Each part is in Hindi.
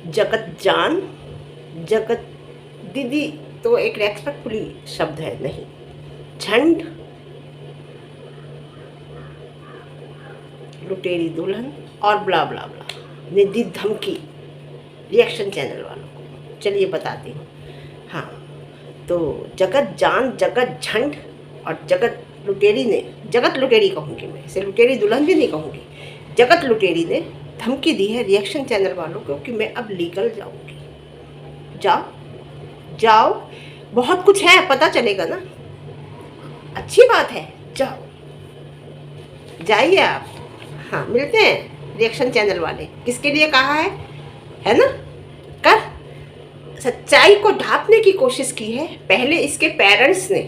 जगत जान, जगत दीदी तो एक रेस्पेक्टफुली शब्द है नहीं। झंड, लुटेरी दुल्हन और ब्ला ब्ला ब्ला ने दी धमकी रिएक्शन चैनल वालों को। चलिए बताती हूँ। हाँ, तो जगत जान, जगत झंड और जगत लुटेरी ने, जगत लुटेरी कहूँगी मैं, इसे लुटेरी दुल्हन भी नहीं कहूँगी, जगत लुटेरी ने धमकी दी है रिएक्शन चैनल वालों को कि मैं अब लीगल जाऊँगी। जाओ जाओ, बहुत कुछ है, पता चलेगा ना, अच्छी बात है, जाओ जाइए आप। हाँ, मिलते हैं रिएक्शन चैनल वाले। किसके लिए कहा है ना? कर सच्चाई को ढांपने की कोशिश की है पहले इसके पेरेंट्स ने,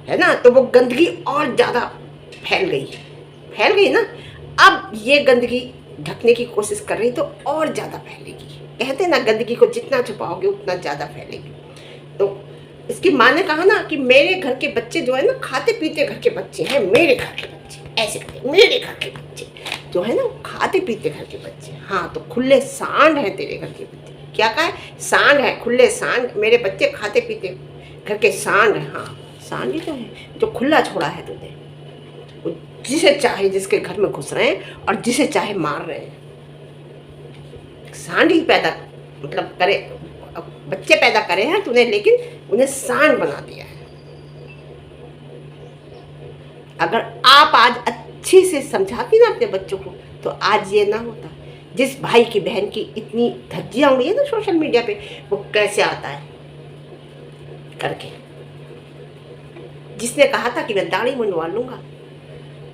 है ना, तो वो गंदगी और ज़्यादा फैल गई ना। अब ये गंदगी ढकने की कोशिश कर रही तो और ज़्यादा फैलेगी। कहते हैं ना, गंदगी को जितना छुपाओगे उतना ज़्यादा फैलेगी। तो इसकी माँ ने कहा ना कि मेरे घर के बच्चे जो है ना, खाते पीते घर के बच्चे हैं, मेरे घर के बच्चे, ऐसे कहते, मेरे घर के बच्चे जो है ना, खाते पीते घर के बच्चे। हाँ, तो खुले सांड है तेरे घर के बच्चे। क्या कहा है? सांड है, खुले सांड, मेरे बच्चे खाते पीते घर के सांड है। हाँ, सांड ही तो है जो खुला छोड़ा है तूने, जिसे चाहे जिसके घर में घुस रहे हैं और जिसे चाहे मार रहे हैं। सांड ही पैदा मतलब करे, बच्चे पैदा करे हैं तूने, लेकिन उन्हें सांड बना दिया है। अगर आप आज अच्छी से समझाती ना अपने बच्चों को तो आज ये ना होता। जिस भाई की बहन की इतनी धज्जियां उड़ी है ना सोशल मीडिया पे, वो कैसे आता है करके। जिसने कहा था कि मैं दाढ़ी मुंडवा लूंगा,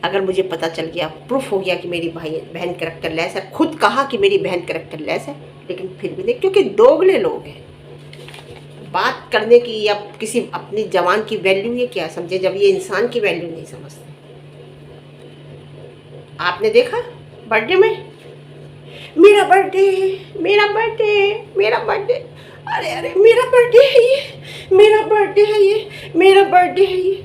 अगर मुझे पता चल गया, प्रूफ हो गया कि मेरी बहन कैरेक्टर लेस है, खुद कहा कि मेरी बहन कैरेक्टर लेस है, लेकिन फिर भी नहीं, क्योंकि दोगले लोग हैं। बात करने की या किसी अपनी जवान की वैल्यू ये क्या समझे जब ये इंसान की वैल्यू नहीं समझते। आपने देखा बर्थडे में, मेरा बर्थडे, मेरा बर्थडे, मेरा बर्थडे, अरे अरे मेरा बर्थडे है ये, मेरा बर्थडे है ये, मेरा बर्थडे है ये।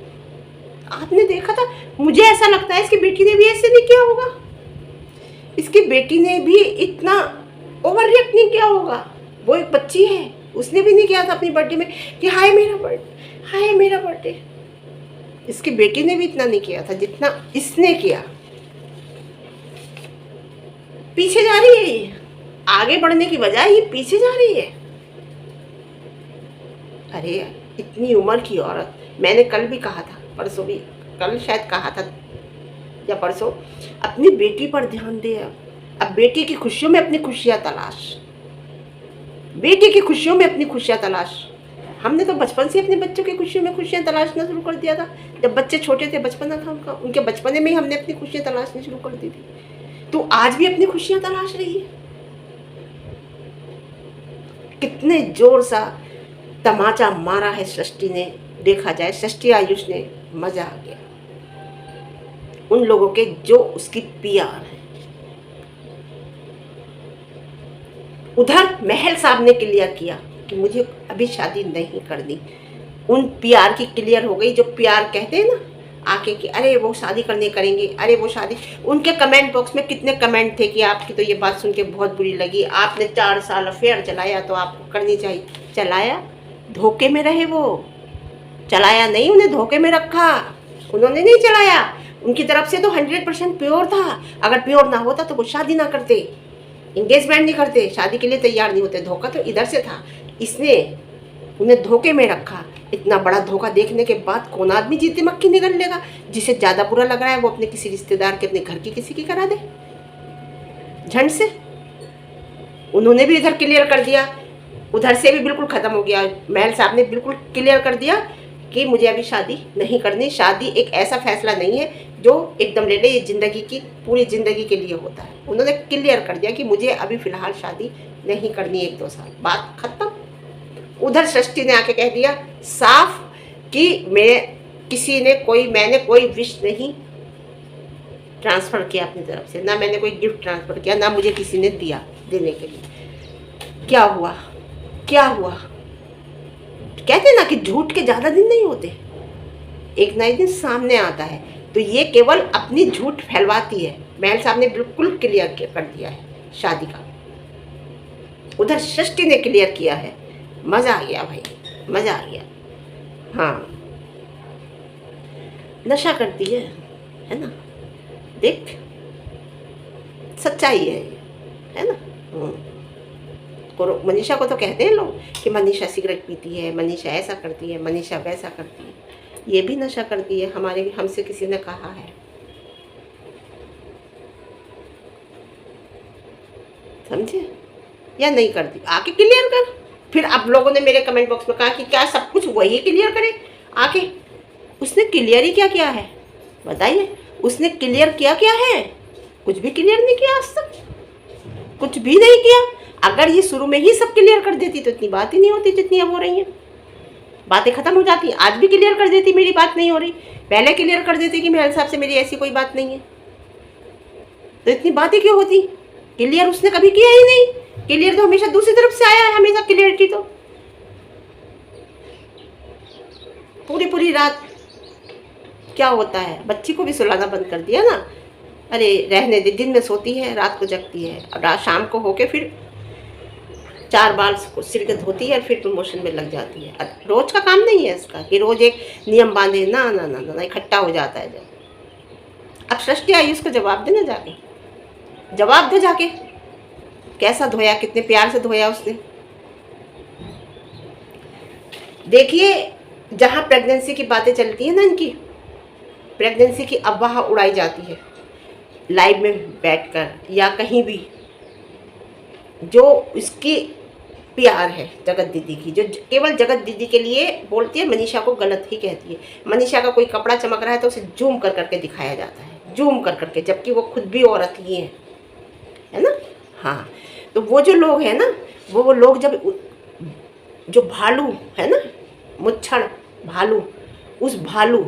आपने देखा था? मुझे ऐसा लगता है इसकी बेटी ने भी ऐसे नहीं किया होगा, इसकी बेटी ने भी इतना ओवर रिएक्ट नहीं किया होगा। वो एक बच्ची है, उसने भी नहीं किया था अपनी बर्थडे में कि हाय मेरा बर्थडे, हाय मेरा बर्थडे। इसकी बेटी ने भी इतना नहीं किया था जितना इसने किया। पीछे जा रही है ये, आगे बढ़ने की बजाय ये पीछे जा रही है। अरे इतनी उम्र की औरत, मैंने कल भी कहा था, परसों भी, कल शायद कहा था या परसों, अपनी बेटी पर ध्यान दे। अब बेटी की खुशियों में अपनी खुशियां तलाश, बेटी की खुशियों में अपनी खुशियां तलाश। हमने तो बचपन से अपने बच्चों की खुशियों में खुशियां तलाशना शुरू कर दिया था। जब बच्चे छोटे थे, बचपना था उनका, उनके बचपने में ही हमने अपनी खुशियां तलाशनी शुरू कर दी थी। तो आज भी अपनी खुशियां तलाश रही है। कितने जोर सा तमाचा मारा है सृष्टि ने, देखा जाए सृष्टि आयुष ने, मजा आ गया उन लोगों के जो उसकी पीआर है। उधर महल साहब ने क्लियर किया कि मुझे अभी शादी नहीं करनी, उन पीआर की क्लियर हो गई। जो पीआर कहते हैं ना आके कि अरे वो शादी करने करेंगे, अरे वो शादी, उनके कमेंट बॉक्स में कितने कमेंट थे कि आपकी तो ये बात सुन के बहुत बुरी लगी, आपने 4 साल अफेयर चलाया तो आपको करनी चाहिए। चलाया, धोखे में रहे वो, चलाया नहीं, उन्हें धोखे में रखा, उन्होंने नहीं चलाया। उनकी तरफ से तो 100% प्योर था। अगर प्योर ना होता तो वो शादी ना करते, इंगेजमेंट नहीं करते, शादी के लिए तैयार नहीं होते। धोखा तो इधर से था, इसने उन्हें धोखे में रखा। इतना बड़ा धोखा देखने के बाद कौन आदमी जीते मक्खी निगल लेगा? जिसे ज़्यादा बुरा लग रहा है वो अपने किसी रिश्तेदार के, अपने घर की किसी की करा दे झंड से। उन्होंने भी इधर क्लियर कर दिया, उधर से भी बिल्कुल ख़त्म हो गया। महल साहब ने बिल्कुल क्लियर कर दिया कि मुझे अभी शादी नहीं करनी। शादी एक ऐसा फैसला नहीं है जो एकदम ले ले, ये ज़िंदगी की पूरी ज़िंदगी के लिए होता है। उन्होंने क्लियर कर दिया कि मुझे अभी फ़िलहाल शादी नहीं करनी, 1-2 साल, बात ख़त्म। उधर सृष्टि ने आके कह दिया साफ कि मैंने कोई विश नहीं ट्रांसफ़र किया अपनी तरफ से, ना मैंने कोई गिफ्ट ट्रांसफ़र किया, ना मुझे किसी ने दिया देने के लिए। क्या हुआ? क्या हुआ? कहते ना कि झूठ के ज़्यादा दिन नहीं होते, एक ना एक दिन सामने आता है। तो ये केवल अपनी झूठ फैलवाती है। महल साहब ने बिल्कुल क्लियर कर दिया है शादी का। उधर सृष्टि ने क्लियर किया है। मज़ा आ गया भाई, मज़ा आ गया। हाँ, नशा करती है ना, देख सच्चाई है ना। मनीषा को तो कहते हैं लोग कि मनीषा सिगरेट पीती है, मनीषा ऐसा करती है, मनीषा वैसा करती है। ये भी नशा करती है, हमसे किसी ने कहा है, समझे या नहीं करती? आके क्लियर कर। फिर आप लोगों ने मेरे कमेंट बॉक्स में कहा कि क्या सब कुछ वही क्लियर करे आके। उसने क्लियर ही क्या किया है बताइए? उसने क्लियर किया क्या है? कुछ भी क्लियर नहीं किया आज तक, कुछ भी नहीं किया। अगर ये शुरू में ही सब क्लियर कर देती तो इतनी बात ही नहीं होती जितनी अब हो रही हैं। बातें खत्म हो जाती। आज भी क्लियर कर देती मेरी बात नहीं हो रही, पहले क्लियर कर देती कि मेरे हिसाब से मेरी ऐसी कोई बात नहीं है, तो इतनी बातें क्यों होती? क्लियर उसने कभी किया ही नहीं। क्लियर तो हमेशा दूसरी तरफ से आया है, हमेशा क्लियरिटी तो पूरी रात। क्या होता है, बच्ची को भी सुलाना बंद कर दिया ना। अरे रहने दे, दिन में सोती है, रात को जगती है, और रात शाम को होके फिर 4 बार सिर के धोती है और फिर प्रमोशन में लग जाती है। रोज का काम नहीं है इसका कि रोज एक नियम बांधे, ना ना ना ना, इकट्ठा हो जाता है जब। अब सृष्टि आई, उसको जवाब देना, जाके जवाब दे जाके। कैसा धोया, कितने प्यार से धोया उसने। देखिए जहाँ प्रेगनेंसी की बातें चलती है ना, इनकी प्रेगनेंसी की अफवाह उड़ाई जाती है लाइव में बैठकर या कहीं भी, जो इसकी प्यार है जगत दीदी की, जो केवल जगत दीदी के लिए बोलती है, मनीषा को गलत ही कहती है। मनीषा का कोई कपड़ा चमक रहा है तो उसे जूम कर करके दिखाया जाता है, जूम कर करके, जबकि वो खुद भी औरत ही है ना। हाँ, तो वो जो लोग हैं ना, वो लोग जब जो भालू है ना, मुच्छड़ भालू, उस भालू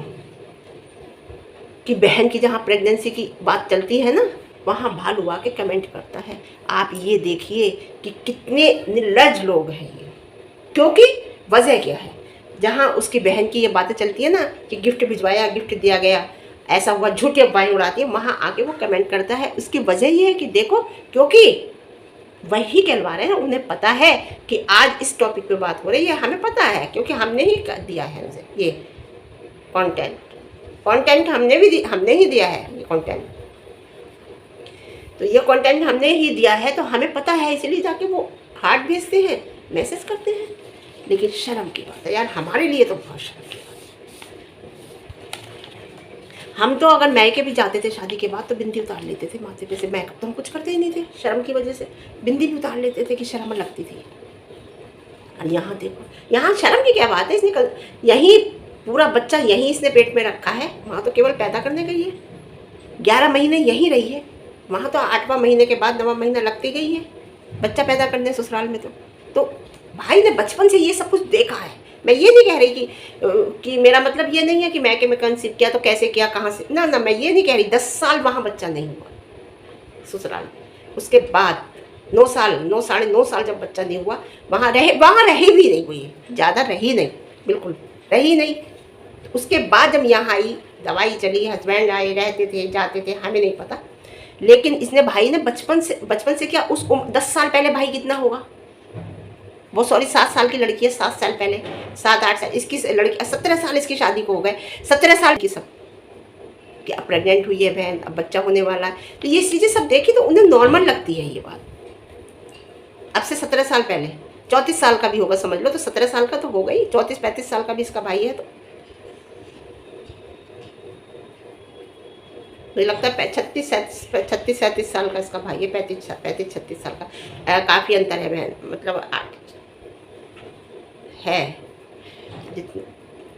की बहन की जहाँ प्रेगनेंसी की बात चलती है ना, वहाँ भालू आके कमेंट करता है। आप ये देखिए कि कितने निर्लज्ज लोग हैं ये। क्योंकि वजह क्या है, जहाँ उसकी बहन की ये बातें चलती है ना कि गिफ्ट भिजवाया, गिफ्ट दिया गया, ऐसा हुआ, झूठी अफवाहें उड़ाती है, वहाँ आके वो कमेंट करता है। उसकी वजह ये है कि देखो, क्योंकि वही कहलवा रहे हैं, उन्हें पता है कि आज इस टॉपिक पे बात हो रही है, हमें पता है क्योंकि हमने ही दिया है उसे ये कंटेंट हमने ही दिया है ये कंटेंट। तो ये कंटेंट हमने ही दिया है तो हमें पता है, इसलिए जाके वो हार्ट भेजते हैं, मैसेज करते हैं। लेकिन शर्म की बात है यार, हमारे लिए तो बहुत शर्म की बात। हम तो अगर मैके भी जाते थे शादी के बाद तो बिंदी उतार लेते थे माथे पे से। मैकअप तो हम कुछ करते ही नहीं थे, शर्म की वजह से बिंदी भी उतार लेते थे कि शर्म लगती थी। और यहाँ देखो, यहाँ शर्म की क्या बात है? इसने यहीं पूरा बच्चा यहीं इसने पेट में रखा है, वहाँ तो केवल पैदा करने गई है। 11 महीने यहीं रही है, वहाँ तो 8वां महीने के बाद 9वां महीना लगती गई है बच्चा पैदा करने ससुराल में। तो भाई ने बचपन से ये सब कुछ देखा है। मैं ये नहीं कह रही कि मेरा मतलब ये नहीं है कि मैके में कंसीव किया तो कैसे किया, कहाँ से, ना ना, मैं ये नहीं कह रही। 10 साल वहाँ बच्चा नहीं हुआ ससुराल में, उसके बाद 9 साल 9 साढ़े 9 साल जब बच्चा नहीं हुआ, वहाँ रही भी नहीं हुई, ज़्यादा रही नहीं, बिल्कुल रही नहीं। उसके बाद जब यहाँ आई, दवाई चली, हस्बैंड आए, रहते थे जाते थे, हमें नहीं पता। लेकिन इसने भाई ने बचपन से क्या, उस 10 साल पहले भाई कितना होगा वो, सॉरी 7 साल की लड़की है, 7 साल पहले, 7-8 साल इसकी लड़की, 17 साल इसकी शादी को हो गए, 17 साल की सब कि अब प्रेग्नेंट हुई है बहन, अब बच्चा होने वाला है। तो ये चीज़ें सब देखी तो उन्हें नॉर्मल लगती है ये बात। अब से 17 साल पहले 34 साल का भी होगा समझ लो, तो 17 साल का तो हो गई, 34-35 साल का भी इसका भाई है। तो मुझे लगता है 36-37 साल का इसका भाई है, 35-36 साल का। काफ़ी अंतर है बहन, मतलब है जितने।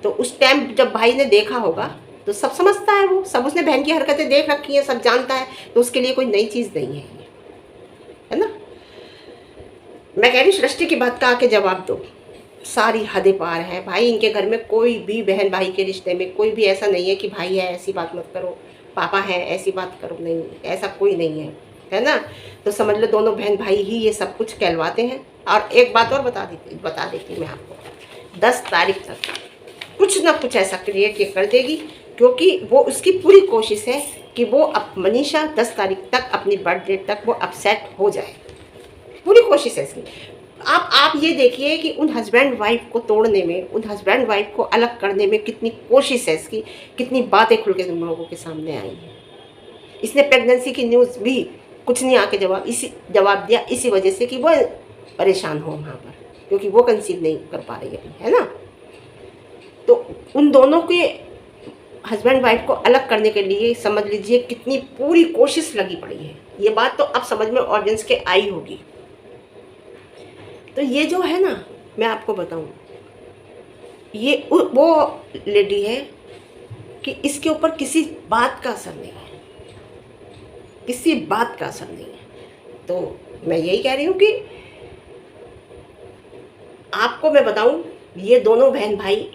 तो उस टाइम जब भाई ने देखा होगा तो सब समझता है, वो सब उसने बहन की हरकतें देख रखी हैं, सब जानता है, तो उसके लिए कोई नई चीज़ नहीं है ये, है ना। मैं कह रही सृष्टि की बात का आके जवाब दो। सारी हदें पार है भाई इनके घर में। कोई भी बहन भाई के रिश्ते में कोई भी ऐसा नहीं है कि भाई है ऐसी बात मत करो, पापा है ऐसी बात करो, नहीं, ऐसा कोई नहीं है ना। तो समझ लो दोनों बहन भाई ही ये सब कुछ कहलवाते हैं। और एक बात और बता देती मैं आपको, 10 तारीख तक कुछ ना कुछ ऐसा क्रिएट ये कर देगी, क्योंकि वो उसकी पूरी कोशिश है कि वो अब मनीषा 10 तारीख तक, अपनी बर्थ डेट तक वो अपसेट हो जाए। पूरी कोशिश है इसकी। आप ये देखिए कि उन हस्बैंड वाइफ को तोड़ने में, उन हस्बैंड वाइफ को अलग करने में कितनी कोशिश है इसकी, कितनी बातें खुल के तुम लोगों के सामने आई हैं। इसने प्रेगनेंसी की न्यूज़ भी कुछ नहीं आके जवाब दिया, इसी वजह से कि वो परेशान हो वहाँ पर, क्योंकि वो कंसीव नहीं कर पा रही अभी, है ना। तो उन दोनों के हस्बैंड वाइफ को अलग करने के लिए समझ लीजिए कितनी पूरी कोशिश लगी पड़ी है। ये बात तो अब समझ में ऑडियंस के आई होगी। तो ये जो है ना, मैं आपको बताऊं, ये वो लेडी है कि इसके ऊपर किसी बात का असर नहीं है, किसी बात का असर नहीं है। तो मैं यही कह रही हूँ कि आपको मैं बताऊं, ये दोनों बहन भाई,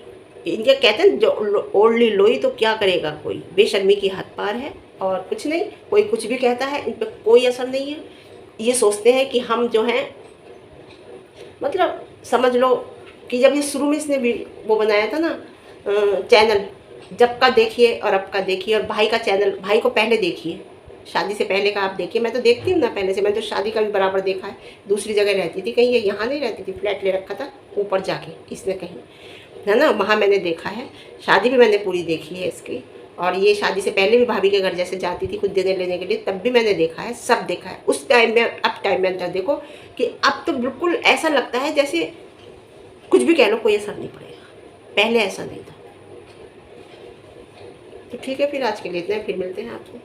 इनके कहते हैं जो ओढ़ली लोई तो क्या करेगा कोई, बेशर्मी की हद पार है। और कुछ नहीं, कोई कुछ भी कहता है, इन पर कोई असर नहीं है। ये सोचते हैं कि हम जो हैं, मतलब समझ लो कि जब ये शुरू में इसने भी वो बनाया था ना चैनल, जब का देखिए और अब का देखिए, और भाई का चैनल, भाई को पहले देखिए, शादी से पहले का आप देखिए। मैं तो देखती हूँ ना पहले से, मैं तो शादी का भी बराबर देखा है। दूसरी जगह रहती थी, कहीं ये यहाँ नहीं रहती थी, फ्लैट ले रखा था ऊपर जाके इसने कहीं, है ना, वहाँ मैंने देखा है। शादी भी मैंने पूरी देखी है इसकी, और ये शादी से पहले भी भाभी के घर जैसे जाती थी कुछ देने लेने के लिए, तब भी मैंने देखा है, सब देखा है। उस टाइम में अब टाइम में अंतर देखो कि अब तो बिल्कुल ऐसा लगता है जैसे कुछ भी कह लो कोई असर नहीं पड़ेगा, पहले ऐसा नहीं था। तो ठीक है, फिर आज के लिए इतना है, फिर मिलते हैं आपको,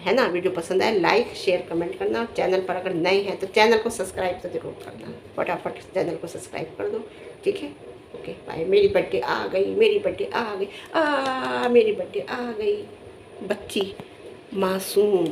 है ना। वीडियो पसंद आए लाइक शेयर कमेंट करना, चैनल पर अगर नए हैं तो चैनल को सब्सक्राइब तो जरूर करना, फटाफट चैनल को सब्सक्राइब कर दो, ठीक है। Okay bye. मेरी बर्थडे आ गई, मेरी बर्थडे आ गई, मेरी बर्थडे आ गई, बच्ची मासूम